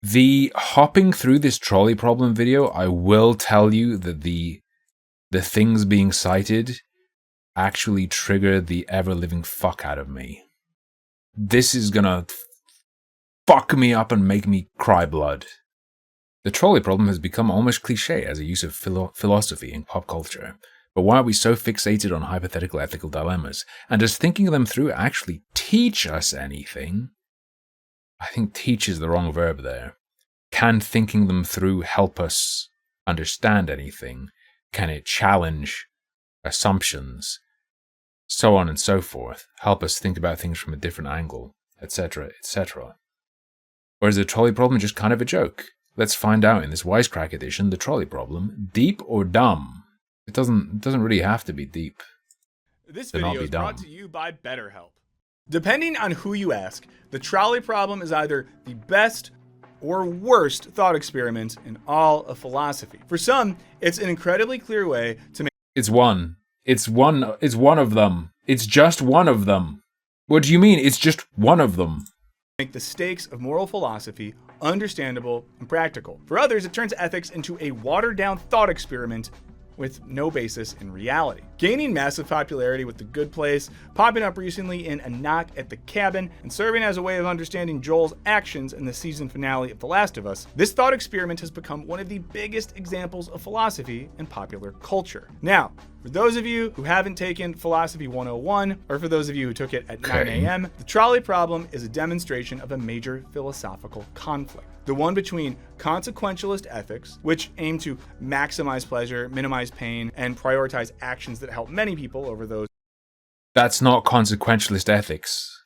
The hopping through this trolley problem video, I will tell you that the things being cited actually trigger the ever-living fuck out of me. This is gonna fuck me up and make me cry blood. The trolley problem has become almost cliché as a use of philosophy in pop culture. But why are we so fixated on hypothetical ethical dilemmas? And does thinking them through actually teach us anything? I think teach is the wrong verb there. Can thinking them through help us understand anything? Can it challenge assumptions? So on and so forth. Help us think about things from a different angle, etc., etc. Or is the trolley problem just kind of a joke? Let's find out in this Wisecrack edition, the trolley problem, deep or dumb? It doesn't really have to be deep. This video is brought to you by BetterHelp. Depending on who you ask, the trolley problem is either the best or worst thought experiment in all of philosophy. For some, it's an incredibly clear way to make It's one of them. It's just one of them. What do you mean it's just one of them? Make the stakes of moral philosophy understandable and practical. For others, it turns ethics into a watered-down thought experiment with no basis in reality. Gaining massive popularity with The Good Place, popping up recently in A Knock at the Cabin, and serving as a way of understanding Joel's actions in the season finale of The Last of Us, this thought experiment has become one of the biggest examples of philosophy in popular culture. Now, for those of you who haven't taken Philosophy 101, or for those of you who took it at 9 a.m., the trolley problem is a demonstration of a major philosophical conflict. The one between consequentialist ethics, which aim to maximize pleasure, minimize pain, and prioritize actions that help many people over those. That's not consequentialist ethics.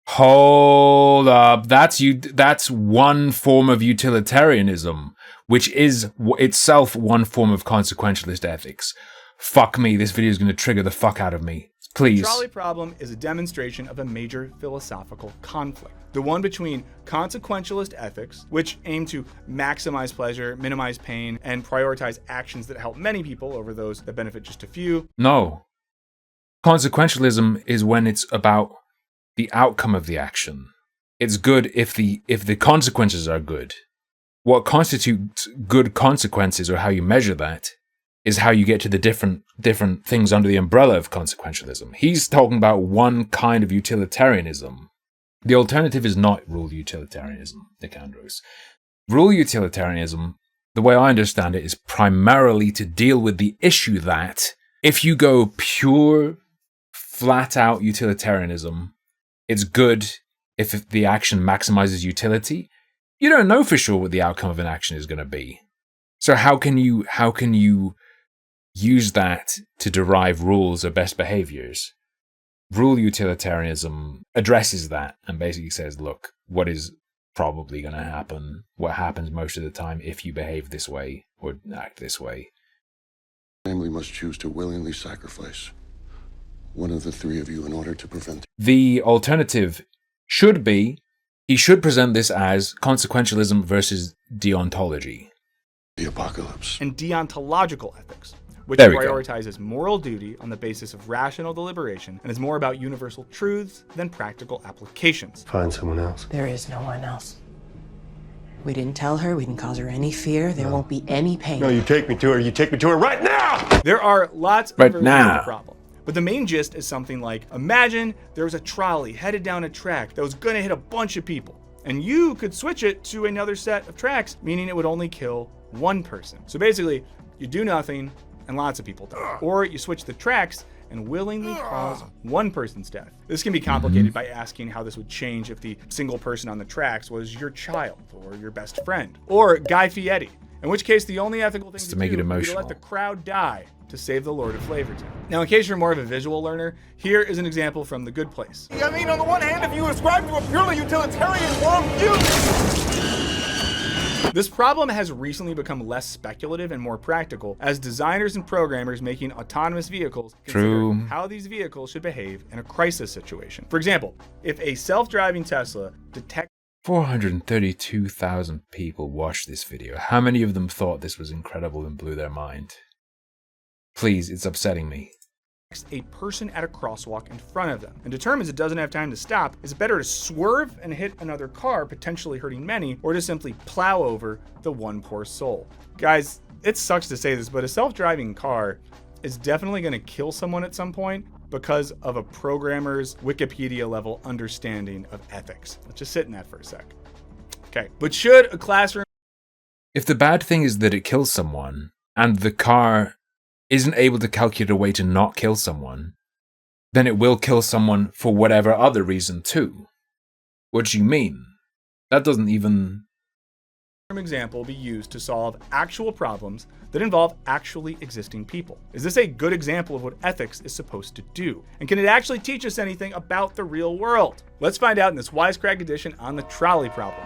Hold up. That's one form of utilitarianism, which is itself one form of consequentialist ethics. Fuck me, this video is going to trigger the fuck out of me. Please. The trolley problem is a demonstration of a major philosophical conflict. The one between consequentialist ethics, which aim to maximize pleasure, minimize pain, and prioritize actions that help many people over those that benefit just a few. No. Consequentialism is when it's about the outcome of the action. It's good if the consequences are good. What constitutes good consequences, or how you measure that, is how you get to the different things under the umbrella of consequentialism. He's talking about one kind of utilitarianism. The alternative is not rule utilitarianism, Nick Andrews. Rule utilitarianism, the way I understand it, is primarily to deal with the issue that if you go pure, flat-out utilitarianism, it's good if the action maximizes utility. You don't know for sure what the outcome of an action is going to be. So how can you use that to derive rules or best behaviors? Rule utilitarianism addresses that and basically says, look, what is probably going to happen, what happens most of the time if you behave this way or act this way. Family must choose to willingly sacrifice one of the three of you in order to prevent. The alternative should be, he should present this as consequentialism versus deontology. The apocalypse. And deontological ethics, which prioritizes moral duty on the basis of rational deliberation and is more about universal truths than practical applications. Find someone else. There is no one else. We didn't tell her, we didn't cause her any fear, there won't be any pain. No, you take me to her right now! There are lots of versions of the problem. But the main gist is something like, imagine there was a trolley headed down a track that was gonna hit a bunch of people. And you could switch it to another set of tracks, meaning it would only kill one person. So basically, you do nothing, and lots of people die. Or you switch the tracks and willingly cause one person's death. This can be complicated by asking how this would change if the single person on the tracks was your child or your best friend or Guy Fieri, in which case the only ethical thing to make do it emotional. is to let the crowd die to save the Lord of Flavortown. Now, in case you're more of a visual learner, here is an example from The Good Place. I mean, on the one hand, if you ascribe to a purely utilitarian worldview, this problem has recently become less speculative and more practical as designers and programmers making autonomous vehicles consider how these vehicles should behave in a crisis situation. For example, if a self-driving Tesla detects 432,000 people watched this video. How many of them thought this was incredible and blew their mind? Please, it's upsetting me. a person at a crosswalk in front of them and determines it doesn't have time to stop, is it better to swerve and hit another car, potentially hurting many, or to simply plow over the one poor soul? Guys, it sucks to say this, but a self-driving car is definitely going to kill someone at some point because of a programmer's Wikipedia level understanding of ethics. Let's just sit in that for a sec. Okay, but should a classroom... If the bad thing is that it kills someone, and the car isn't able to calculate a way to not kill someone, then it will kill someone for whatever other reason too. What do you mean? That doesn't even... example be used to solve actual problems that involve actually existing people? Is this a good example of what ethics is supposed to do? And can it actually teach us anything about the real world? Let's find out in this Wisecrack edition on the trolley problem.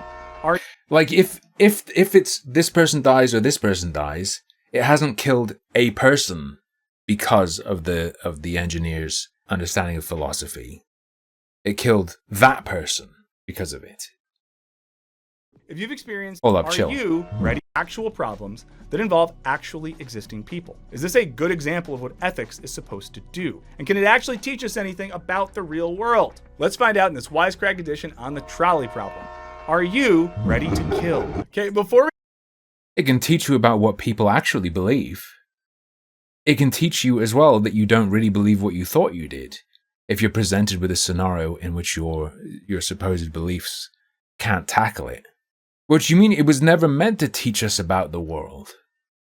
Like, if it's this person dies or this person dies, it hasn't killed a person because of the engineer's understanding of philosophy. It killed that person because of it. If you've experienced, Hold up, are chill. you ready? Actual problems that involve actually existing people. Is this a good example of what ethics is supposed to do? And can it actually teach us anything about the real world? Let's find out in this Wisecrack edition on the trolley problem. Are you ready to kill? Okay, before we... It can teach you about what people actually believe. It can teach you as well that you don't really believe what you thought you did, if you're presented with a scenario in which your supposed beliefs can't tackle it. What do you mean? It was never meant to teach us about the world.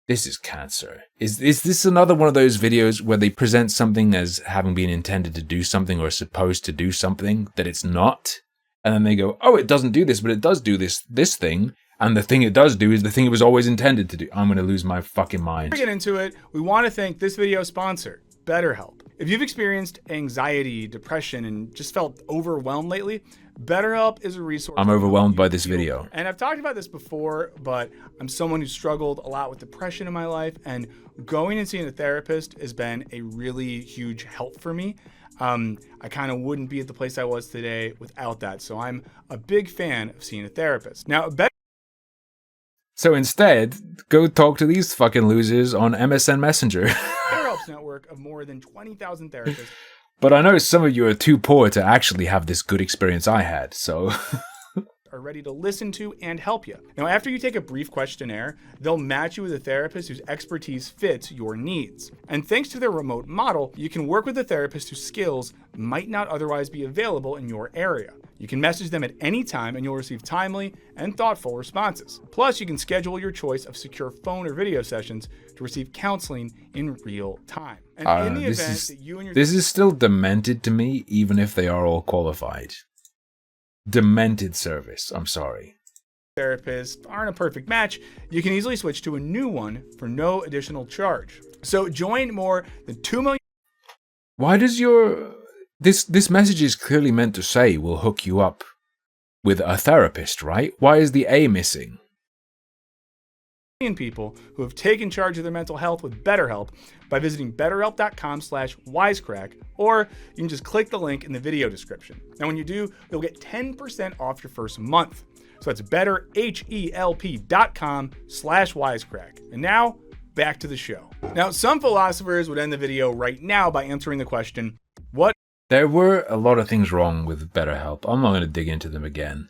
This is cancer. Is this another one of those videos where they present something as having been intended to do something or supposed to do something that it's not? And then they go, oh, it doesn't do this, but it does do this thing. And the thing it does do is the thing it was always intended to do. I'm going to lose my fucking mind. Before we get into it, we want to thank this video sponsor, BetterHelp. If you've experienced anxiety, depression, and just felt overwhelmed lately, BetterHelp is a resource. I'm overwhelmed by this video. And I've talked about this before, but I'm someone who struggled a lot with depression in my life, and going and seeing a therapist has been a really huge help for me. I kind of wouldn't be at the place I was today without that. So I'm a big fan of seeing a therapist. Now, So instead, go talk to these fucking losers on MSN Messenger. BetterHelp's network of more than 20,000 therapists. But I know some of you are too poor to actually have this good experience I had, so... are ready to listen to and help you. Now, after you take a brief questionnaire, they'll match you with a therapist whose expertise fits your needs. And thanks to their remote model, you can work with a therapist whose skills might not otherwise be available in your area. You can message them at any time and you'll receive timely and thoughtful responses. Plus, you can schedule your choice of secure phone or video sessions to receive counseling in real time. And in the event that you and your... This is still demented to me, even if they are all qualified. Demented service, I'm sorry. Therapists aren't a perfect match, you can easily switch to a new one for no additional charge. So join more than 2 million... Why does your... This message is clearly meant to say we'll hook you up with a therapist, right? Why is the A missing? People who have taken charge of their mental health with BetterHelp by visiting betterhelp.com/wisecrack, or you can just click the link in the video description. Now, when you do, you'll get 10% off your first month. So that's betterhelp.com/wisecrack. And now, back to the show. Now, some philosophers would end the video right now by answering the question, what? There were a lot of things wrong with BetterHelp. I'm not going to dig into them again.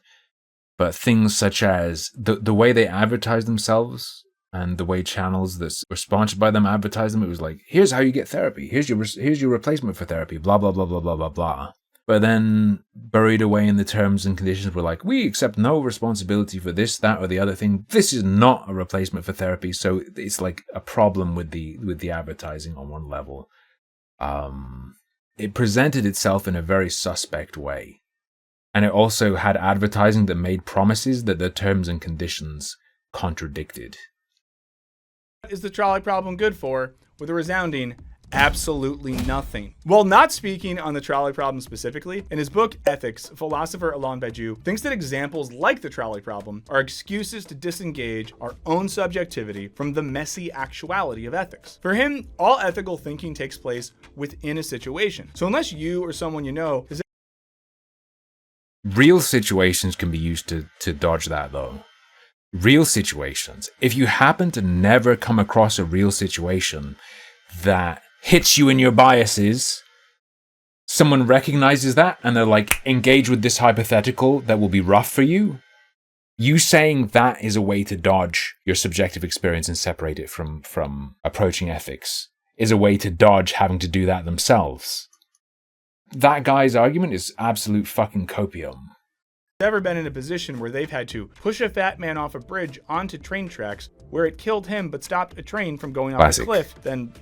But things such as the way they advertise themselves and the way channels that were sponsored by them advertise them, it was like, here's how you get therapy. Here's your replacement for therapy, blah, blah, blah, blah, blah, blah, blah. But then buried away in the terms and conditions were like, we accept no responsibility for this, that, or the other thing. This is not a replacement for therapy. So it's like a problem with the advertising on one level. It presented itself in a very suspect way. And it also had advertising that made promises that the terms and conditions contradicted. What is the trolley problem good for? With a resounding absolutely nothing. While not speaking on the trolley problem specifically, in his book Ethics, philosopher Alain Badiou thinks that examples like the trolley problem are excuses to disengage our own subjectivity from the messy actuality of ethics. For him, all ethical thinking takes place within a situation. So unless you or someone you know is... Real situations can be used to dodge that, though. Real situations. If you happen to never come across a real situation that hits you in your biases, someone recognizes that and they're like, engage with this hypothetical that will be rough for you. You saying that is a way to dodge your subjective experience and separate it from approaching ethics is a way to dodge having to do that themselves. That guy's argument is absolute fucking copium. Ever been in a position where they've had to push a fat man off a bridge onto train tracks where it killed him but stopped a train from going off Classic. a cliff, then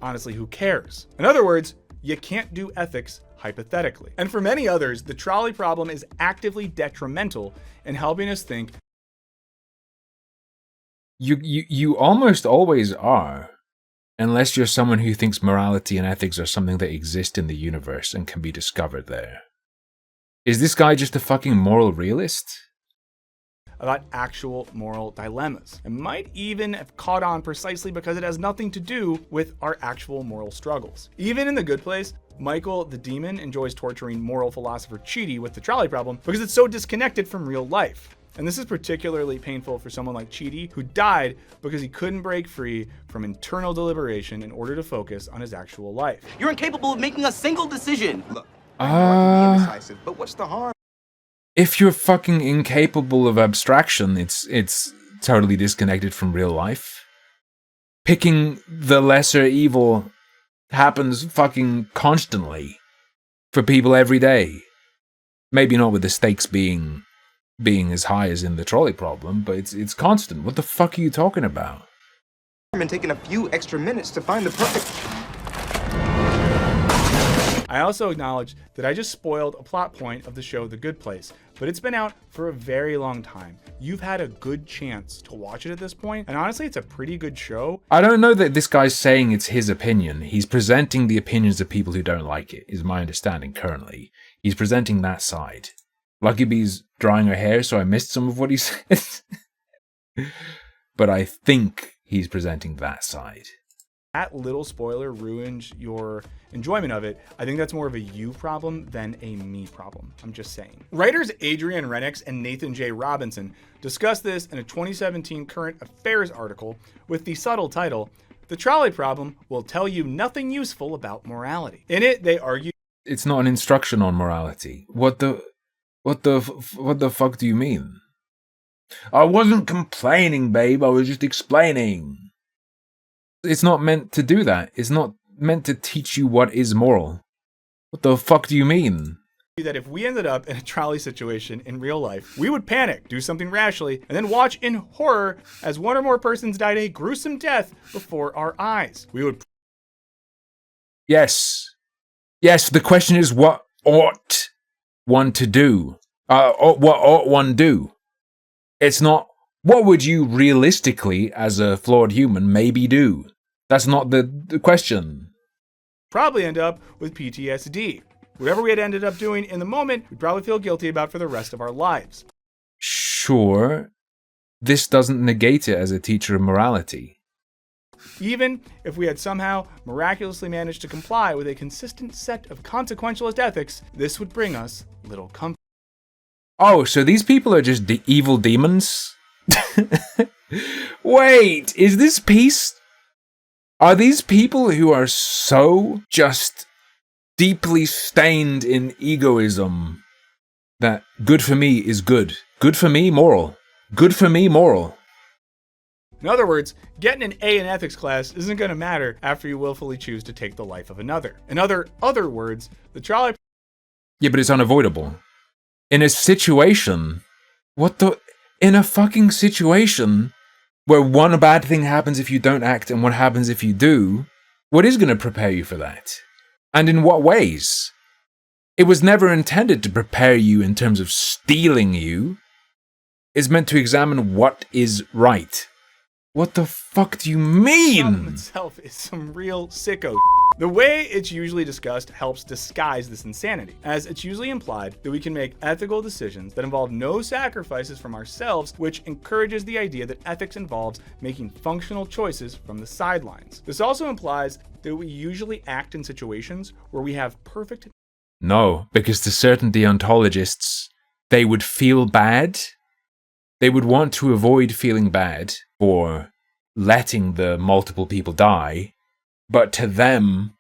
honestly, who cares? In other words, you can't do ethics hypothetically. And for many others, the trolley problem is actively detrimental in helping us think. You almost always are, unless you're someone who thinks morality and ethics are something that exist in the universe and can be discovered there. Is this guy just a fucking moral realist? About actual moral dilemmas. It might even have caught on precisely because it has nothing to do with our actual moral struggles. Even in The Good Place, Michael the demon enjoys torturing moral philosopher Chidi with the trolley problem because it's so disconnected from real life. And this is particularly painful for someone like Chidi, who died because he couldn't break free from internal deliberation in order to focus on his actual life. You're incapable of making a single decision. Look, I know I can be indecisive, but what's the harm? If you're fucking incapable of abstraction, it's totally disconnected from real life. Picking the lesser evil happens fucking constantly for people every day. Maybe not with the stakes being as high as in the trolley problem, but it's constant. What the fuck are you talking about? And taking a few extra minutes to find the perfect. I also acknowledge that I just spoiled a plot point of the show The Good Place, but it's been out for a very long time. You've had a good chance to watch it at this point, and honestly, it's a pretty good show. I don't know that this guy's saying it's his opinion. He's presenting the opinions of people who don't like it, is my understanding currently. He's presenting that side. Lucky Bee's drying her hair, so I missed some of what he said. But I think he's presenting that side. That little spoiler ruins your enjoyment of it. I think that's more of a you problem than a me problem. I'm just saying. Writers Adrian Renix and Nathan J. Robinson discussed this in a 2017 Current Affairs article with the subtle title, "The Trolley Problem Will Tell You Nothing Useful About Morality." In it, they argue it's not an instruction on morality. What the fuck do you mean? I wasn't complaining, babe. I was just explaining. It's not meant to do that. It's not meant to teach you what is moral. What the fuck do you mean? that if we ended up in a trolley situation in real life, we would panic, do something rashly, and then watch in horror as one or more persons died a gruesome death before our eyes. We would... Yes. Yes, the question is, what ought one to do? What ought one do? It's not, what would you realistically, as a flawed human, maybe do? That's not the question. Probably end up with PTSD. Whatever we had ended up doing in the moment, we'd probably feel guilty about for the rest of our lives. Sure. This doesn't negate it as a teacher of morality. Even if we had somehow miraculously managed to comply with a consistent set of consequentialist ethics, this would bring us little comfort. Oh, so these people are just evil demons? Wait, is this peace? Are these people who are so just deeply stained in egoism that good for me is good? Good for me, moral. Good for me, moral. In other words, getting an A in ethics class isn't going to matter after you willfully choose to take the life of another. In other words, the trolley... Yeah, but it's unavoidable. In a situation... In a fucking situation where one bad thing happens if you don't act and what happens if you do, what is going to prepare you for that? And in what ways? It was never intended to prepare you in terms of stealing you. It's meant to examine what is right. What the fuck do you mean? The problem itself is some real sicko. The way it's usually discussed helps disguise this insanity, as it's usually implied that we can make ethical decisions that involve no sacrifices from ourselves, which encourages the idea that ethics involves making functional choices from the sidelines. This also implies that we usually act in situations where we have perfect... No, because to certain deontologists, they would feel bad. They would want to avoid feeling bad for letting the multiple people die, but to them,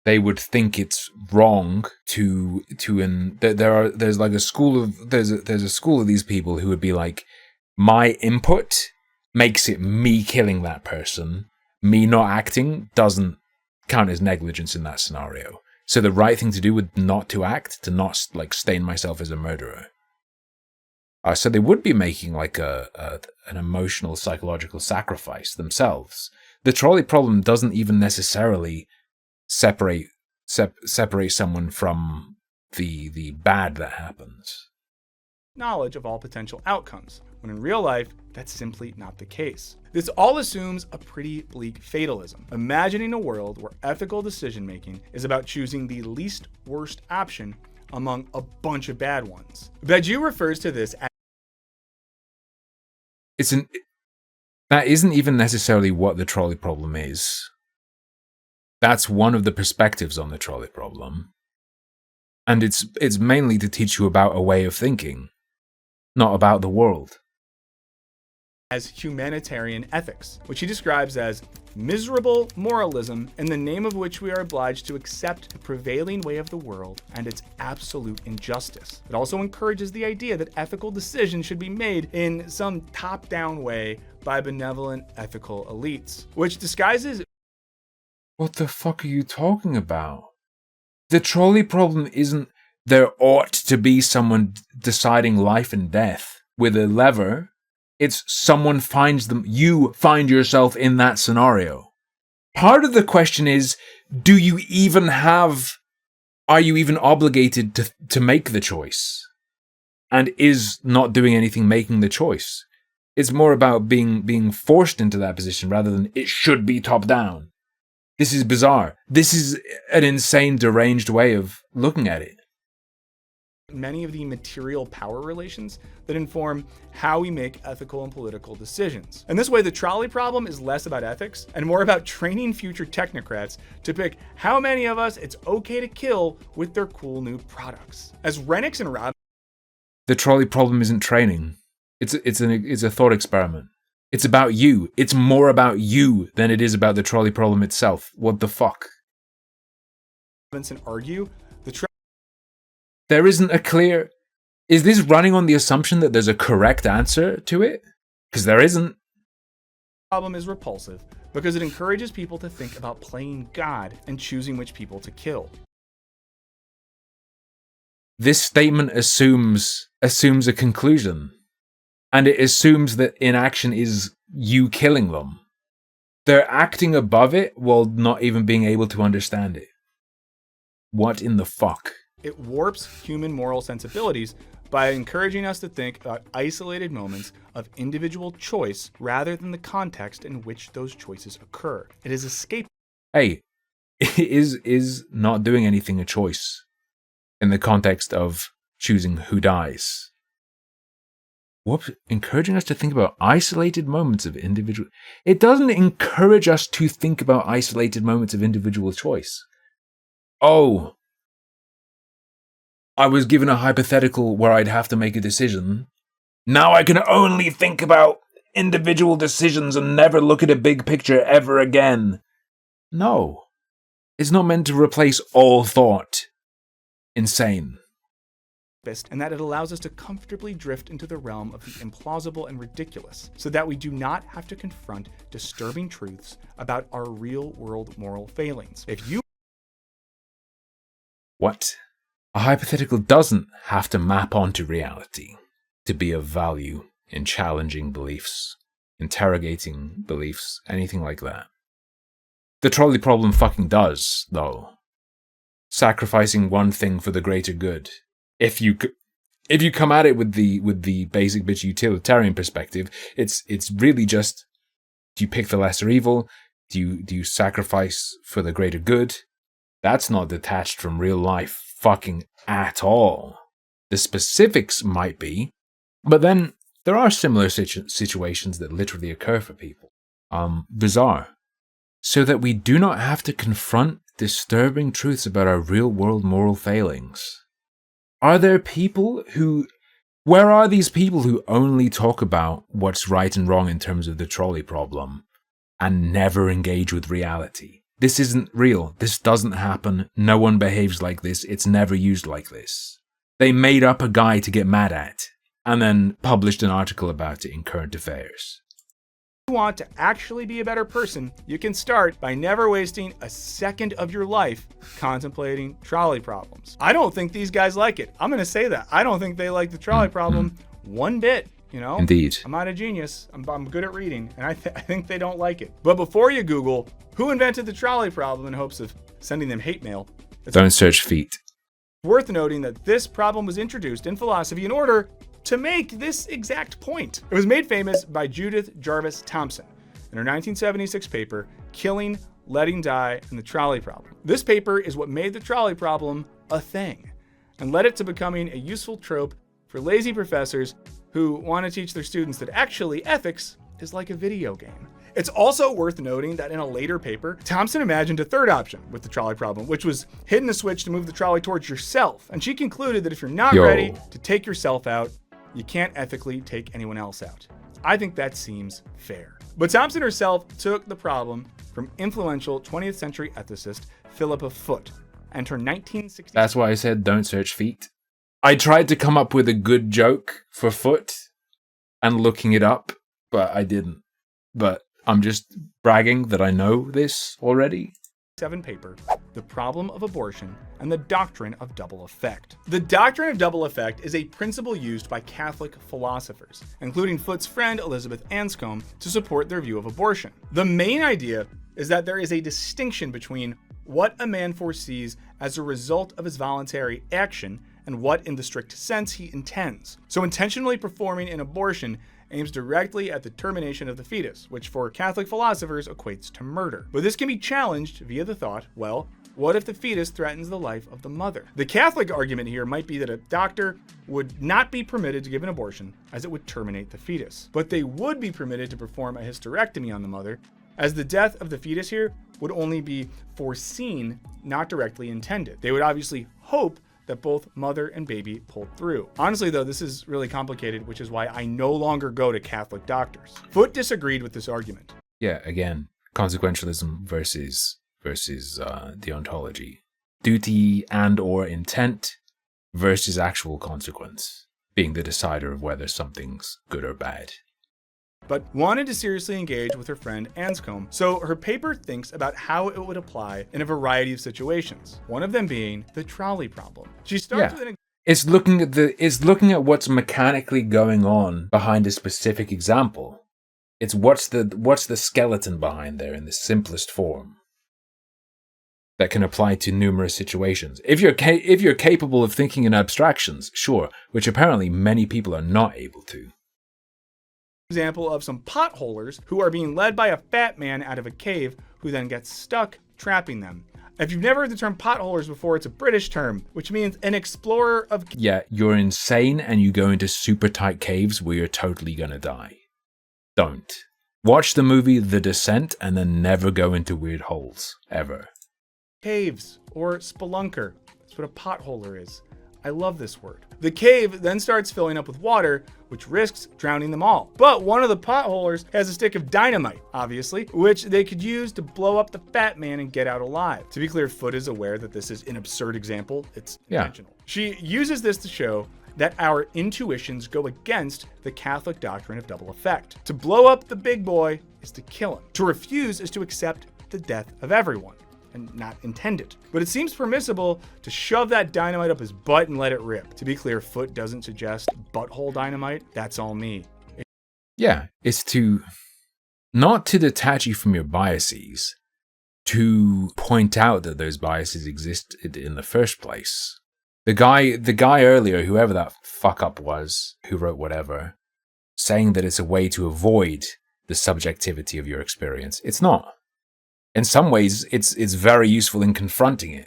they would think it's wrong there's a school of these people who would be like, my input makes it me killing that person. Me not acting doesn't count as negligence in that scenario. So the right thing to do would not to act, to not like stain myself as a murderer. So they would be making like an emotional, psychological sacrifice themselves. The trolley problem doesn't even necessarily separate someone from the bad that happens. Knowledge of all potential outcomes, when in real life, that's simply not the case. This all assumes a pretty bleak fatalism, imagining a world where ethical decision-making is about choosing the least worst option among a bunch of bad ones. Badiou refers to this as that isn't even necessarily what the trolley problem is. That's one of the perspectives on the trolley problem. And it's mainly to teach you about a way of thinking, not about the world. As humanitarian ethics, which he describes as miserable moralism in the name of which we are obliged to accept the prevailing way of the world and its absolute injustice. It also encourages the idea that ethical decisions should be made in some top-down way by benevolent ethical elites, which disguises... What the fuck are you talking about? The trolley problem isn't there ought to be someone deciding life and death with a lever. It's someone finds them. You find yourself in that scenario. Part of the question is, are you even obligated to make the choice? And is not doing anything making the choice? It's more about being forced into that position rather than it should be top down. This is bizarre. This is an insane, deranged way of looking at it. Many of the material power relations that inform how we make ethical and political decisions. In this way, the trolley problem is less about ethics and more about training future technocrats to pick how many of us it's okay to kill with their cool new products. As Renix and Rob... The trolley problem isn't training. It's a thought experiment. It's about you. It's more about you than it is about the trolley problem itself. What the fuck? ...and argue there isn't a clear... Is this running on the assumption that there's a correct answer to it? Because there isn't. Problem is repulsive because it encourages people to think about playing God and choosing which people to kill. This statement assumes a conclusion. And it assumes that inaction is you killing them. They're acting above it while not even being able to understand it. What in the fuck? It warps human moral sensibilities by encouraging us to think about isolated moments of individual choice rather than the context in which those choices occur. It is escape. Hey, is not doing anything a choice in the context of choosing who dies? What? Encouraging us to think about isolated moments of individual... It doesn't encourage us to think about isolated moments of individual choice. Oh, I was given a hypothetical where I'd have to make a decision. Now I can only think about individual decisions and never look at a big picture ever again. No. It's not meant to replace all thought. Insane. And that it allows us to comfortably drift into the realm of the implausible and ridiculous, so that we do not have to confront disturbing truths about our real-world moral failings. If you... What? A hypothetical doesn't have to map onto reality to be of value in challenging beliefs, interrogating beliefs, anything like that. The trolley problem fucking does, though. Sacrificing one thing for the greater good. If you come at it with the basic bitch utilitarian perspective, it's really just, do you pick the lesser evil? Do you sacrifice for the greater good? That's not detached from real life fucking at all. The specifics might be, but then there are similar situations that literally occur for people. Bizarre. So that we do not have to confront disturbing truths about our real-world moral failings. Are there people who... Where are these people who only talk about what's right and wrong in terms of the trolley problem and never engage with reality. This isn't real. This doesn't happen. No one behaves like this. It's never used like this. They made up a guy to get mad at and then published an article about it in Current Affairs. If you want to actually be a better person, you can start by never wasting a second of your life contemplating trolley problems. I don't think these guys like it. I'm going to say that. I don't think they like the trolley problem one bit. You know, Indeed. I'm not a genius. I'm good at reading, and I think they don't like it. But before you Google who invented the trolley problem in hopes of sending them hate mail, Don't search feet. worth noting that this problem was introduced in philosophy in order to make this exact point. It was made famous by Judith Jarvis Thomson in her 1976 paper, Killing, Letting Die, and the Trolley Problem. This paper is what made the trolley problem a thing and led it to becoming a useful trope for lazy professors who want to teach their students that actually ethics is like a video game. It's also worth noting that in a later paper, Thomson imagined a third option with the trolley problem, which was hitting a switch to move the trolley towards yourself. And she concluded that if you're not ready to take yourself out, you can't ethically take anyone else out. I think that seems fair. But Thomson herself took the problem from influential 20th century ethicist Philippa Foot and her 1960s. That's why I said don't search feet. I tried to come up with a good joke for Foot and looking it up, but I didn't. But I'm just bragging that I know this already. Paper, The Problem of Abortion and the Doctrine of Double Effect. The doctrine of double effect is a principle used by Catholic philosophers, including Foot's friend Elizabeth Anscombe, to support their view of abortion. The main idea is that there is a distinction between what a man foresees as a result of his voluntary action and what in the strict sense he intends. So intentionally performing an abortion aims directly at the termination of the fetus, which for Catholic philosophers equates to murder. But this can be challenged via the thought, well, what if the fetus threatens the life of the mother? The Catholic argument here might be that a doctor would not be permitted to give an abortion as it would terminate the fetus, but they would be permitted to perform a hysterectomy on the mother, as the death of the fetus here would only be foreseen, not directly intended. They would obviously hope that both mother and baby pulled through. Honestly though, this is really complicated, which is why I no longer go to Catholic doctors. Foot disagreed with this argument. Yeah, again, consequentialism versus deontology. Duty and or intent versus actual consequence, being the decider of whether something's good or bad. But wanted to seriously engage with her friend Anscombe, so her paper thinks about how it would apply in a variety of situations, one of them being the trolley problem. She starts with an It's looking at what's mechanically going on behind a specific example. It's what's the skeleton behind there in the simplest form that can apply to numerous situations. If you're capable of thinking in abstractions, sure, which apparently many people are not able to. Example of some potholers who are being led by a fat man out of a cave who then gets stuck, trapping them. If you've never heard the term potholers before, it's a British term, which means an explorer of... Yeah, you're insane and you go into super tight caves where you're totally gonna die. Don't. Watch the movie The Descent and then never go into weird holes, ever. Caves, or spelunker. That's what a potholer is. I love this word. The cave then starts filling up with water, which risks drowning them all. But one of the potholers has a stick of dynamite, obviously, which they could use to blow up the fat man and get out alive. To be clear, Foot is aware that this is an absurd example. It's intentional. She uses this to show that our intuitions go against the Catholic doctrine of double effect. To blow up the big boy is to kill him. To refuse is to accept the death of everyone, and not intended. But it seems permissible to shove that dynamite up his butt and let it rip. To be clear, Foot doesn't suggest butthole dynamite. That's all me. Yeah, it's to not to detach you from your biases, to point out that those biases existed in the first place. The guy earlier, whoever that fuck up was, who wrote whatever, saying that it's a way to avoid the subjectivity of your experience. It's not. In some ways, it's very useful in confronting it.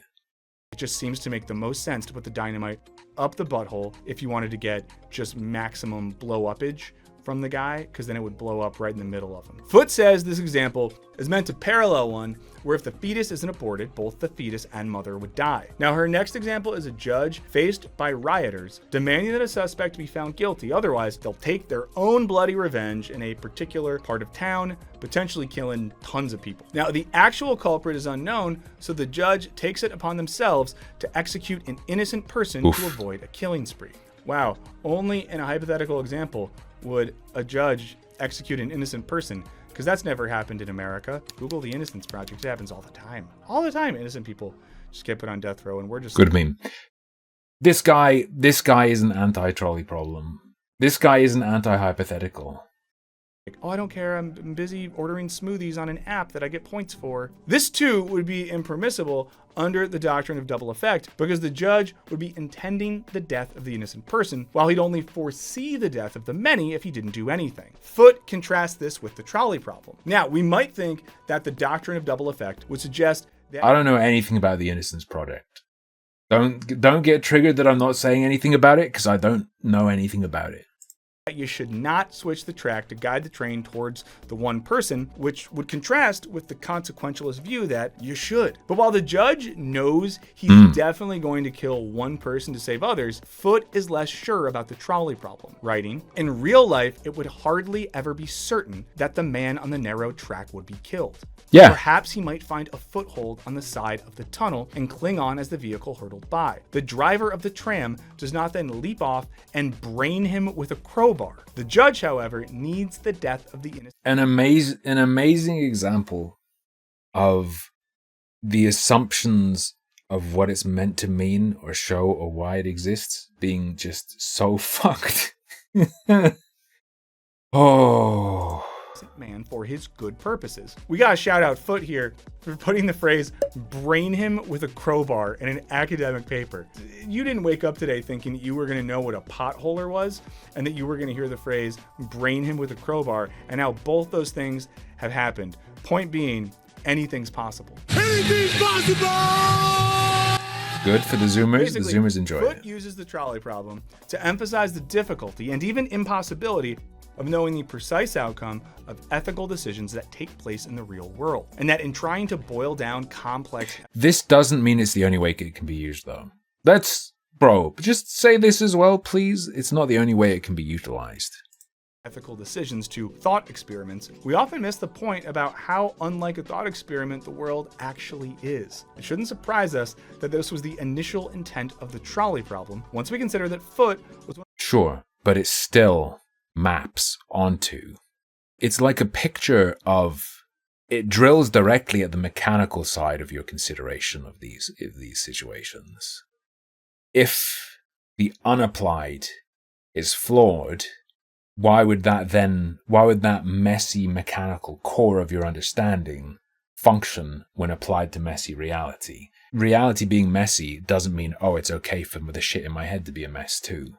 It just seems to make the most sense to put the dynamite up the butthole if you wanted to get just maximum blow-upage from the guy, because then it would blow up right in the middle of him. Foote says this example is meant to parallel one where if the fetus isn't aborted, both the fetus and mother would die. Now, her next example is a judge faced by rioters demanding that a suspect be found guilty. Otherwise, they'll take their own bloody revenge in a particular part of town, potentially killing tons of people. Now, the actual culprit is unknown, so the judge takes it upon themselves to execute an innocent person to avoid a killing spree. Wow, only in a hypothetical example would a judge execute an innocent person, because that's never happened in America. Google the Innocence Project. It happens all the time. All the time, innocent people just get put on death row, and we're just... Good meme. This guy is an anti-trolley problem. This guy isn't anti-hypothetical. like, oh, I don't care, I'm busy ordering smoothies on an app that I get points for. This too would be impermissible under the doctrine of double effect, because the judge would be intending the death of the innocent person, while he'd only foresee the death of the many if he didn't do anything. Foote contrasts this with the trolley problem. Now, we might think that the doctrine of double effect would suggest that... I don't know anything about the Innocence Project. Don't get triggered that I'm not saying anything about it, because I don't know anything about it. You should not switch the track to guide the train towards the one person, which would contrast with the consequentialist view that you should. But while the judge knows he's definitely going to kill one person to save others, Foote is less sure about the trolley problem, writing, in real life, it would hardly ever be certain that the man on the narrow track would be killed. Yeah. Perhaps he might find a foothold on the side of the tunnel and cling on as the vehicle hurtled by. The driver of the tram does not then leap off and brain him with a crowbar. The judge, however, needs the death of the innocent. An amazing example of the assumptions of what it's meant to mean or show or why it exists being just so fucked. Oh. Man for his good purposes. We gotta shout out Foote here for putting the phrase brain him with a crowbar in an academic paper. You didn't wake up today thinking you were gonna know what a potholer was and that you were gonna hear the phrase brain him with a crowbar, and now both those things have happened. Point being, anything's possible. Anything's possible! Good for the Zoomers. Basically, the Zoomers enjoy Foote it. uses the trolley problem to emphasize the difficulty and even impossibility of knowing the precise outcome of ethical decisions that take place in the real world, and that in trying to boil down complex... This doesn't mean it's the only way it can be used, though. Bro, just say this as well, please. It's not the only way it can be utilized. Ethical decisions to thought experiments, we often miss the point about how unlike a thought experiment the world actually is. It shouldn't surprise us that this was the initial intent of the trolley problem, once we consider that Foote was... Sure, but it still maps onto. It's like a picture of... It drills directly at the mechanical side of your consideration of these situations. If the unapplied is flawed, why would that messy mechanical core of your understanding function when applied to messy reality? Reality being messy doesn't mean, oh, it's okay for the shit in my head to be a mess too.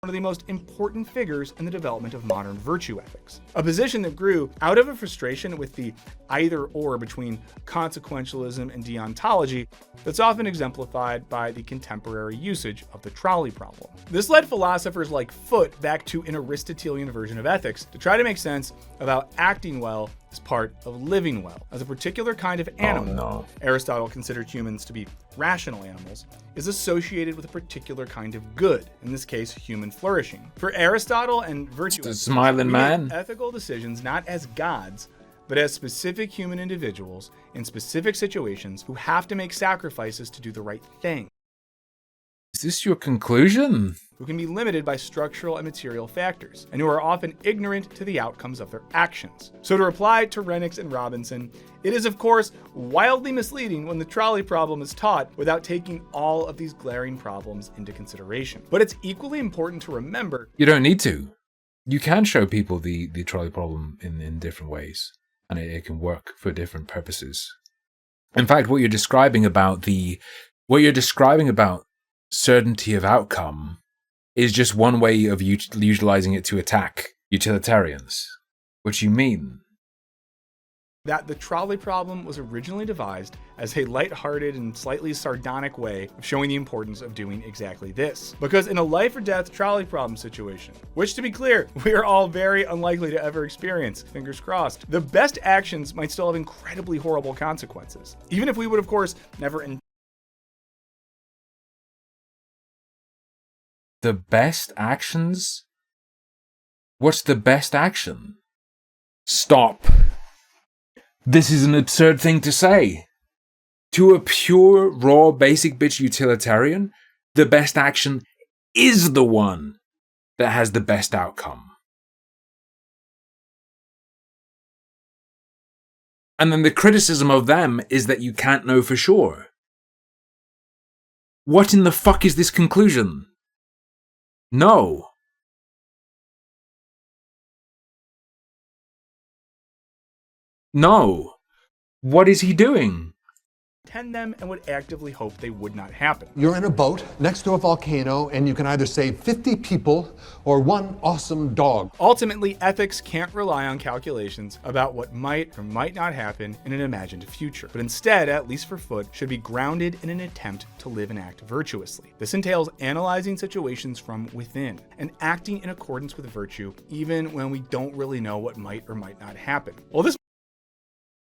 One of the most important figures in the development of modern virtue ethics. A position that grew out of a frustration with the either-or between consequentialism and deontology that's often exemplified by the contemporary usage of the trolley problem. This led philosophers like Foote back to an Aristotelian version of ethics to try to make sense about acting well as part of living well. As a particular kind of animal, Aristotle considered humans to be rational animals, is associated with a particular kind of good, in this case, human flourishing. For Aristotle and virtue ethics, smiling we man. make ethical decisions not as gods, but as specific human individuals in specific situations who have to make sacrifices to do the right thing. Is this your conclusion? Who can be limited by structural and material factors, and who are often ignorant to the outcomes of their actions. So to reply to Renix and Robinson, it is of course wildly misleading when the trolley problem is taught without taking all of these glaring problems into consideration. But it's equally important to remember... You don't need to. You can show people the trolley problem in different ways, and it can work for different purposes. In fact, what you're describing about certainty of outcome is just one way of utilizing it to attack utilitarians. What you mean? that the trolley problem was originally devised as a lighthearted and slightly sardonic way of showing the importance of doing exactly this. Because in a life or death trolley problem situation, which to be clear, we are all very unlikely to ever experience, fingers crossed, the best actions might still have incredibly horrible consequences. Even if we would, of course, never The best actions? What's the best action? Stop. This is an absurd thing to say. To a pure, raw, basic bitch utilitarian, the best action is the one that has the best outcome. And then the criticism of them is that you can't know for sure. What in the fuck is this conclusion? No. No. What is he doing? intend them and would actively hope they would not happen. You're in a boat next to a volcano, and you can either save 50 people or one awesome dog. Ultimately, ethics can't rely on calculations about what might or might not happen in an imagined future, but instead, at least for foot, should be grounded in an attempt to live and act virtuously. This entails analyzing situations from within and acting in accordance with virtue, even when we don't really know what might or might not happen. Well, this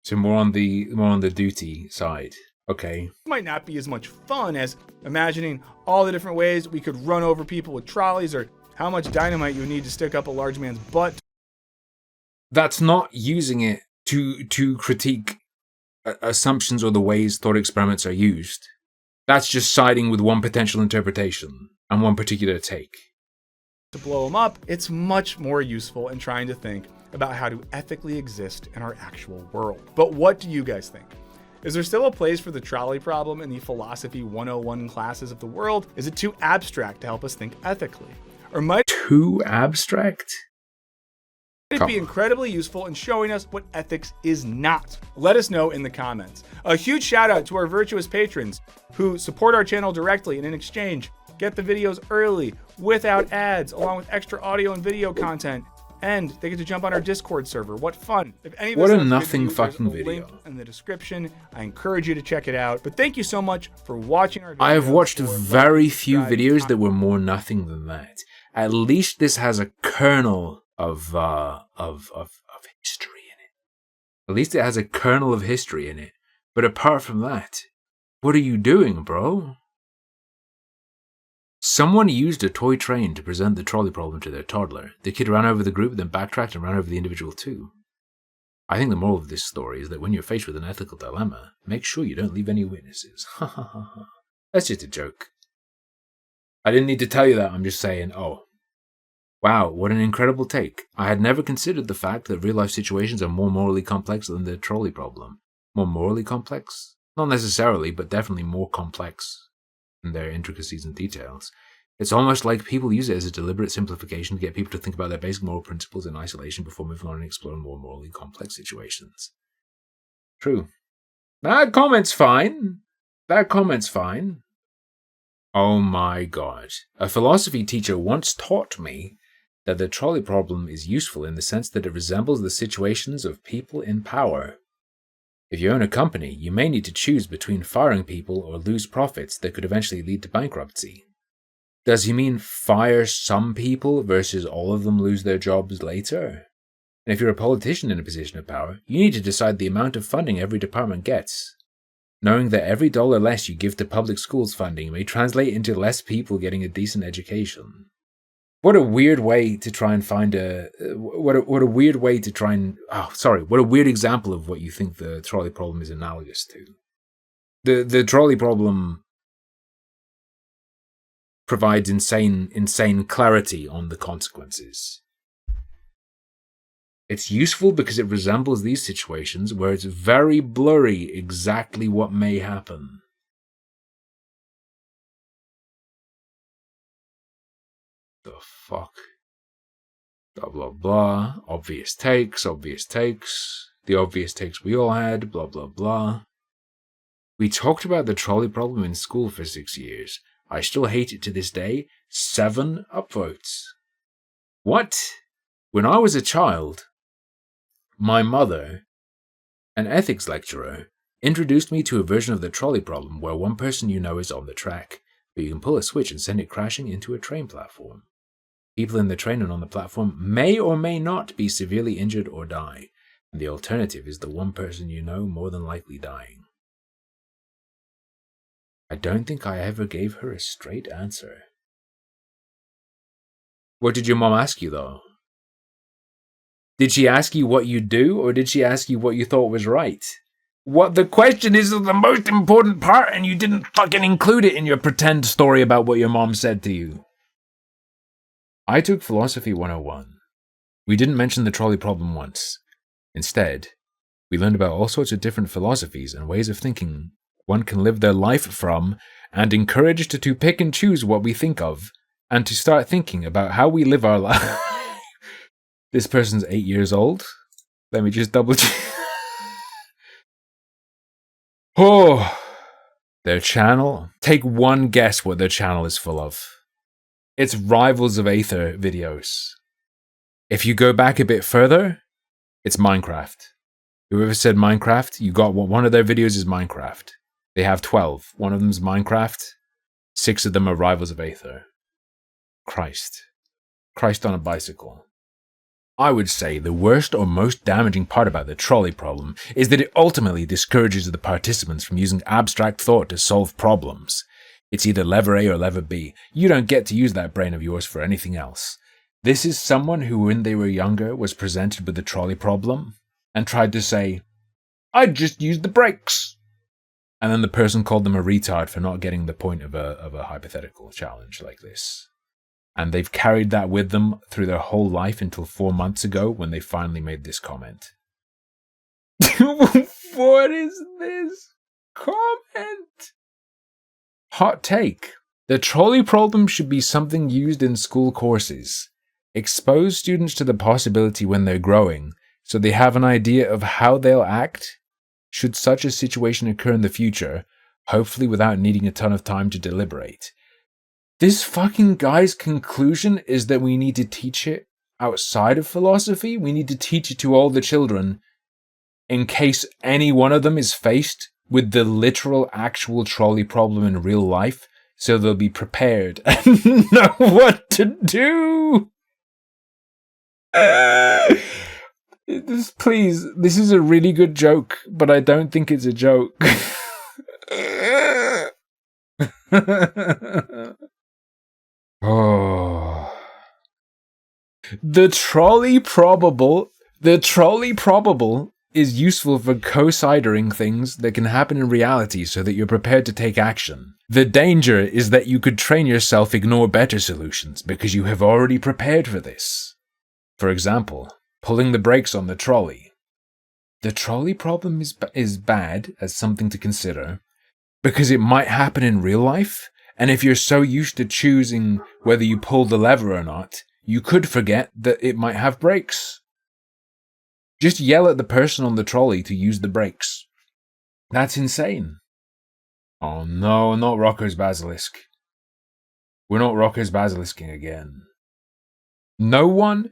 So more on the duty side. Okay. might not be as much fun as imagining all the different ways we could run over people with trolleys, or how much dynamite you would need to stick up a large man's butt. That's not using it to critique assumptions or the ways thought experiments are used. That's just siding with one potential interpretation and one particular take. To blow them up, it's much more useful in trying to think about how to ethically exist in our actual world. But what do you guys think? Is there still a place for the trolley problem in the philosophy 101 classes of the world? Is it too abstract to help us think ethically? Or might Too abstract? it be incredibly useful in showing us what ethics is not? Let us know in the comments. A huge shout out to our virtuous patrons who support our channel directly and in exchange get the videos early without ads, along with extra audio and video content. And they get to jump on our Discord server. What fun. If any of this What a sounds good to nothing you, there's fucking a video. link in the description. I encourage you to check it out. But thank you so much for watching our videos. I have watched or very like, few subscribe, videos that comment. were more nothing than that. At least this has a kernel of history in it. At least it has a kernel of history in it. But apart from that, what are you doing, bro? Someone used a toy train to present the trolley problem to their toddler. The kid ran over the group, then backtracked and ran over the individual too. I think the moral of this story is that when you're faced with an ethical dilemma, make sure you don't leave any witnesses. Ha ha ha ha. That's just a joke. I didn't need to tell you that, I'm just saying, oh. Wow, what an incredible take. I had never considered the fact that real-life situations are more morally complex than the trolley problem. More morally complex? Not necessarily, but definitely more complex in their intricacies and details. It's almost like people use it as a deliberate simplification to get people to think about their basic moral principles in isolation before moving on and exploring more morally complex situations. True. That comment's fine. That comment's fine. Oh my god. A philosophy teacher once taught me that the trolley problem is useful in the sense that it resembles the situations of people in power. If you own a company, you may need to choose between firing people or lose profits that could eventually lead to bankruptcy. Does he mean fire some people versus all of them lose their jobs later? And if you're a politician in a position of power, you need to decide the amount of funding every department gets. Knowing that every dollar less you give to public schools funding may translate into less people getting a decent education. What a weird way to try and find what a weird way to try and what a weird example of what you think the trolley problem is analogous to. The trolley problem provides insane clarity on the consequences. It's useful because it resembles these situations where it's very blurry exactly what may happen. The fuck? Blah blah blah. Obvious takes. The obvious takes we all had. Blah blah blah. We talked about the trolley problem in school for 6 years. I still hate it to this day. 7 upvotes. What? When I was a child, my mother An ethics lecturer introduced me to a version of the trolley problem where one person you know is on the track, but you can pull a switch and send it crashing into a train platform. People in the train and on the platform may or may not be severely injured or die, and the alternative is the one person you know more than likely dying. I don't think I ever gave her a straight answer. What did your mom ask you, though? Did she ask you what you do, or did she ask you what you thought was right? What the question is the most important part, and you didn't fucking include it in your pretend story about what your mom said to you. I took Philosophy 101. We didn't mention the trolley problem once. Instead, we learned about all sorts of different philosophies and ways of thinking one can live their life from, and encouraged to pick and choose what we think of, and to start thinking about how we live our life. This person's 8 years old. Let me just double check. Oh, their channel. Take one guess what their channel is full of. It's Rivals of Aether videos. If you go back a bit further, it's Minecraft. Whoever said Minecraft, you got one of their videos is Minecraft. They have 12. One of them's Minecraft. 6 of them are Rivals of Aether. Christ on a bicycle. I would say the worst or most damaging part about the trolley problem is that it ultimately discourages the participants from using abstract thought to solve problems. It's either lever A or lever B. You don't get to use that brain of yours for anything else. This is someone who, when they were younger, was presented with the trolley problem and tried to say, I just used the brakes. And then the person called them a retard for not getting the point of a hypothetical challenge like this. And they've carried that with them through their whole life until 4 months ago when they finally made this comment. What is this comment? Hot take. The trolley problem should be something used in school courses. Expose students to the possibility when they're growing, so they have an idea of how they'll act should such a situation occur in the future, hopefully without needing a ton of time to deliberate. This fucking guy's conclusion is that we need to teach it outside of philosophy. We need to teach it to all the children in case any one of them is faced with the literal actual trolley problem in real life, so they'll be prepared and know what to do. Please, this is a really good joke, but I don't think it's a joke. Oh. The trolley probable is useful for co-sidering things that can happen in reality so that you're prepared to take action. The danger is that you could train yourself ignore better solutions because you have already prepared for this. For example, pulling the brakes on the trolley. The trolley problem is bad as something to consider because it might happen in real life. And if you're so used to choosing whether you pull the lever or not, you could forget that it might have brakes. Just yell at the person on the trolley to use the brakes. That's insane. Oh no, not Rocco's Basilisk. We're not Rocco's Basilisking again. No one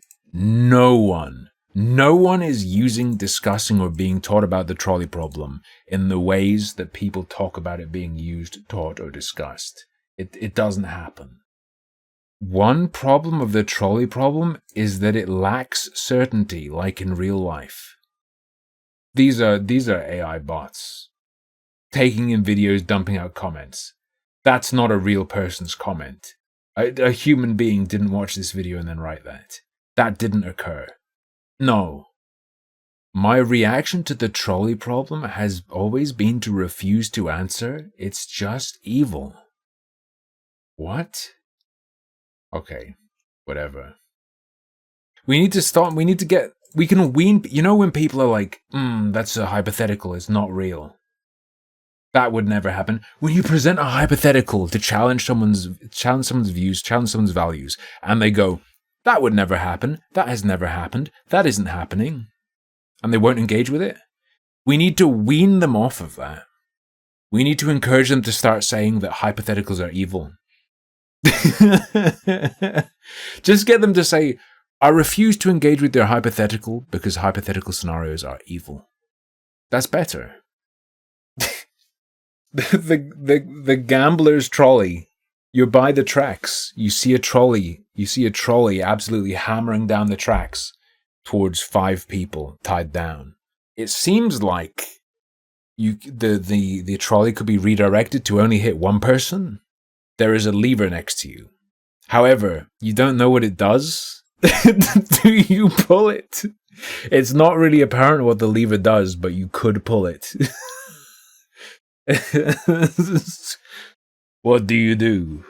is using, discussing, or being taught about the trolley problem in the ways that people talk about it being used, taught, or discussed. It doesn't happen. One problem of the trolley problem is that it lacks certainty, like in real life. These are AI bots. Taking in videos, dumping out comments. That's not a real person's comment. A human being didn't watch this video and then write that. That didn't occur. No. My reaction to the trolley problem has always been to refuse to answer. It's just evil. What? Okay, whatever. We need to stop. We can wean. You know when people are like, that's a hypothetical, it's not real. That would never happen. When you present a hypothetical to challenge someone's views, challenge someone's values, and they go, that would never happen, that has never happened, that isn't happening, and they won't engage with it. We need to wean them off of that. We need to encourage them to start saying that hypotheticals are evil. Just get them to say, I refuse to engage with your hypothetical because hypothetical scenarios are evil. That's better. the gambler's trolley. You're by the tracks. You see a trolley. You see a trolley absolutely hammering down the tracks towards 5 people tied down. It seems like the trolley could be redirected to only hit one person. There is a lever next to you. However, you don't know what it does. Do you pull it? It's not really apparent what the lever does, but you could pull it. What do you do?